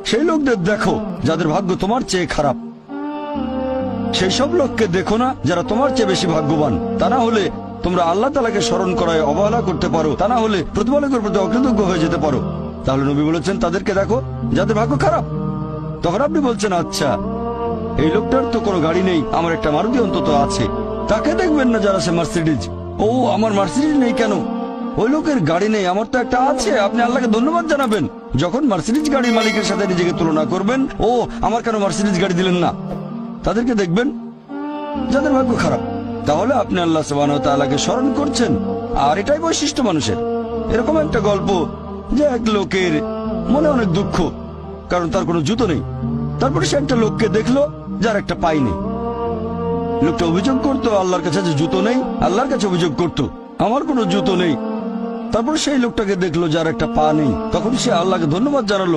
সেই লোকদের দেখো যাদের ভাগ্য তোমার চেয়ে খারাপ। সেই সব লোককে দেখো না যারা তোমার চেয়ে বেশি ভাগ্যবান। তা না হলে তোমরা আল্লাহ তাআলাকে স্মরণ করায় অবহেলা করতে পারো, তা না হলে প্রতিপালকের প্রতি অকৃতজ্ঞ হয়ে যেতে পারো। তাহলে নবী বলেছেন তাদেরকে দেখো যাদের ভাগ্য খারাপ। তখন আপনি বলছেন আচ্ছা, এই লোকটার তো কোনো গাড়ি নেই, আমার একটা মারুতি অন্তত আছে। তাকে দেখবেন না যারা সে মার্সিডিজ। ও আমার মার্সিডিজ নেই কেন? ওই লোকের গাড়ি নেই, আমার তো একটা আছে। আপনি আল্লাহকে ধন্যবাদ জানাবেন। যখন মার্সিডিজ গাড়ির মালিকের সাথে নিজেকে তুলনা করবেন, ও আমার কেন মার্সিডিজ গাড়ি দিলেন না? তাদেরকে দেখবেন যাদের ভাগ্য খারাপ। তাহলে আপনি আল্লাহ সুবহানাহু ওয়া তাআলাকে স্মরণ করছেন। আর এটাই বৈশিষ্ট্য মানুষের। এরকম একটা গল্প যে এক লোকের মনে অনেক দুঃখ, কারণ তার কোনো জুতো নেই। তারপরে সে একটা লোককে দেখলো যার একটা পাই নেই। লোকটা অভিযোগ করতো আল্লাহর কাছে যে জুতো নেই, আল্লাহর কাছে অভিযোগ করতো আমার কোনো জুতো নেই। তারপর সেই লোকটাকে দেখলো যার একটা পা নেই। তখন সে আল্লাহকে ধন্যবাদ জানালো